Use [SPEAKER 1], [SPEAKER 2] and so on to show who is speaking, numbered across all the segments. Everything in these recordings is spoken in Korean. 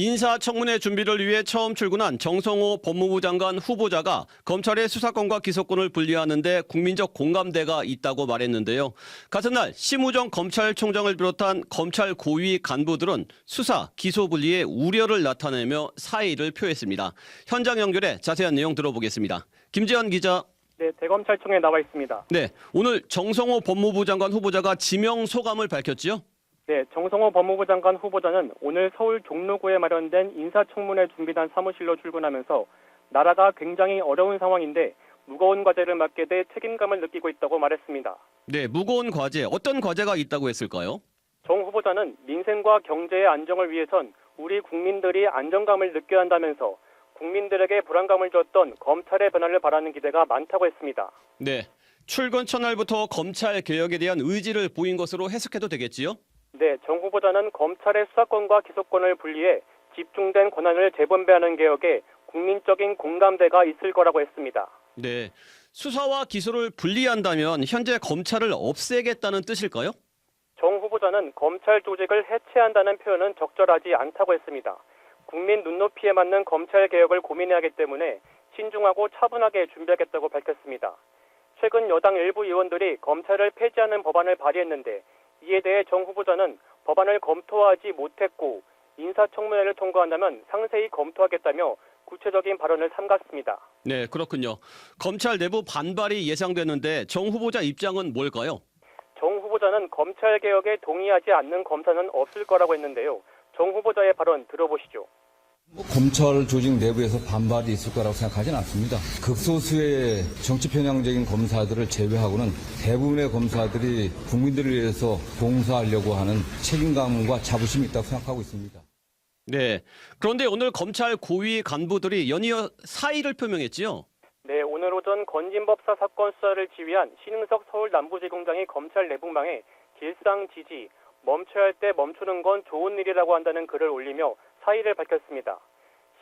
[SPEAKER 1] 인사청문회 준비를 위해 처음 출근한 정성호 법무부 장관 후보자가 검찰의 수사권과 기소권을 분리하는 데 국민적 공감대가 있다고 말했는데요. 같은 날 심우정 검찰총장을 비롯한 검찰 고위 간부들은 수사, 기소 분리에 우려를 나타내며 사의를 표했습니다. 현장 연결해 자세한 내용 들어보겠습니다. 김재환 기자.
[SPEAKER 2] 네, 대검찰청에 나와 있습니다.
[SPEAKER 1] 네, 오늘 정성호 법무부 장관 후보자가 지명 소감을 밝혔지요?
[SPEAKER 2] 네, 정성호 법무부 장관 후보자는 오늘 서울 종로구에 마련된 인사청문회 준비단 사무실로 출근하면서 나라가 굉장히 어려운 상황인데 무거운 과제를 맡게 돼 책임감을 느끼고 있다고 말했습니다.
[SPEAKER 1] 네, 무거운 과제, 어떤 과제가 있다고 했을까요?
[SPEAKER 2] 정 후보자는 민생과 경제의 안정을 위해선 우리 국민들이 안정감을 느껴야 한다면서 국민들에게 불안감을 줬던 검찰의 변화를 바라는 기대가 많다고 했습니다.
[SPEAKER 1] 네, 출근 첫날부터 검찰 개혁에 대한 의지를 보인 것으로 해석해도 되겠지요?
[SPEAKER 2] 네, 정 후보자는 검찰의 수사권과 기소권을 분리해 집중된 권한을 재분배하는 개혁에 국민적인 공감대가 있을 거라고 했습니다.
[SPEAKER 1] 네, 수사와 기소를 분리한다면 현재 검찰을 없애겠다는 뜻일까요?
[SPEAKER 2] 정 후보자는 검찰 조직을 해체한다는 표현은 적절하지 않다고 했습니다. 국민 눈높이에 맞는 검찰 개혁을 고민해야 하기 때문에 신중하고 차분하게 준비하겠다고 밝혔습니다. 최근 여당 일부 의원들이 검찰을 폐지하는 법안을 발의했는데 이에 대해 정 후보자는 법안을 검토하지 못했고 인사청문회를 통과한다면 상세히 검토하겠다며 구체적인 발언을 삼갔습니다.
[SPEAKER 1] 네, 그렇군요. 검찰 내부 반발이 예상되는데 정 후보자 입장은 뭘까요?
[SPEAKER 2] 정 후보자는 검찰 개혁에 동의하지 않는 검사는 없을 거라고 했는데요. 정 후보자의 발언 들어보시죠.
[SPEAKER 3] 검찰 조직 내부에서 반발이 있을 거라고 생각하지는 않습니다. 극소수의 정치 편향적인 검사들을 제외하고는 대부분의 검사들이 국민들을 위해서 봉사하려고 하는 책임감과 자부심이 있다고 생각하고 있습니다.
[SPEAKER 1] 네, 그런데 오늘 검찰 고위 간부들이 연이어 사의를 표명했지요?
[SPEAKER 2] 네, 오늘 오전 건진법사 사건 수사를 지휘한 신흥석 서울 남부지검장이 검찰 내부망에 길상 지지, 멈춰야 할 때 멈추는 건 좋은 일이라고 한다는 글을 올리며 사의를 밝혔습니다.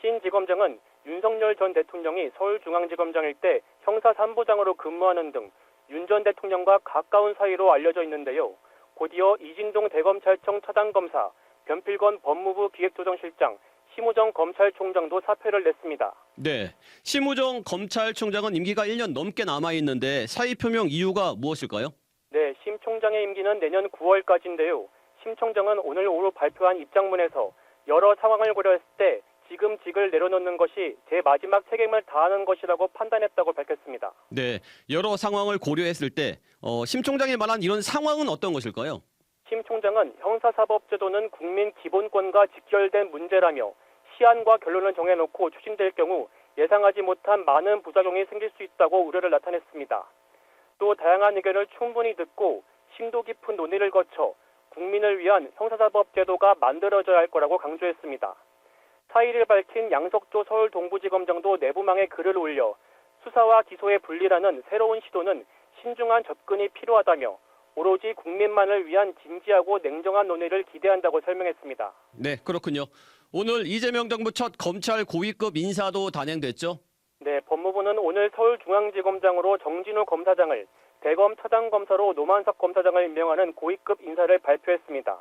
[SPEAKER 2] 신 지검장은 윤석열 전 대통령이 서울중앙지검장일 때 형사 3부장으로 근무하는 등 윤 전 대통령과 가까운 사이로 알려져 있는데요. 곧이어 이진동 대검찰청 차장검사, 변필건 법무부 기획조정실장, 심우정 검찰총장도 사퇴를 냈습니다.
[SPEAKER 1] 네, 심우정 검찰총장은 임기가 1년 넘게 남아있는데 사의 표명 이유가 무엇일까요?
[SPEAKER 2] 네, 심 총장의 임기는 내년 9월까지인데요. 심 총장은 오늘 오후 발표한 입장문에서 여러 상황을 고려했을 때 지금 직을 내려놓는 것이 제 마지막 책임을 다하는 것이라고 판단했다고 밝혔습니다.
[SPEAKER 1] 네, 여러 상황을 고려했을 때 심 총장이 말한 이런 상황은 어떤 것일까요?
[SPEAKER 2] 심 총장은 형사사법제도는 국민 기본권과 직결된 문제라며 시한과 결론을 정해놓고 추진될 경우 예상하지 못한 많은 부작용이 생길 수 있다고 우려를 나타냈습니다. 또 다양한 의견을 충분히 듣고 심도 깊은 논의를 거쳐 국민을 위한 형사사법제도가 만들어져야 할 거라고 강조했습니다. 사의를 밝힌 양석조 서울 동부지검장도 내부망에 글을 올려 수사와 기소의 분리라는 새로운 시도는 신중한 접근이 필요하다며 오로지 국민만을 위한 진지하고 냉정한 논의를 기대한다고 설명했습니다.
[SPEAKER 1] 네, 그렇군요. 오늘 이재명 정부 첫 검찰 고위급 인사도 단행됐죠?
[SPEAKER 2] 네, 법무부는 오늘 서울중앙지검장으로 정진우 검사장을, 대검 차장검사로 노만석 검사장을 임명하는 고위급 인사를 발표했습니다.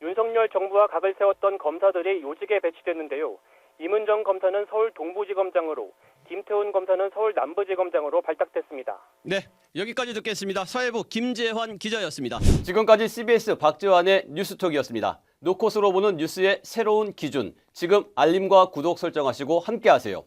[SPEAKER 2] 윤석열 정부와 각을 세웠던 검사들이 요직에 배치됐는데요. 임은정 검사는 서울 동부지검장으로, 김태훈 검사는 서울 남부지검장으로 발탁됐습니다.
[SPEAKER 1] 네, 여기까지 듣겠습니다. 사회부 김재환 기자였습니다. 지금까지 CBS 박재환의 뉴스톡이었습니다. 노컷으로 보는 뉴스의 새로운 기준, 지금 알림과 구독 설정하시고 함께하세요.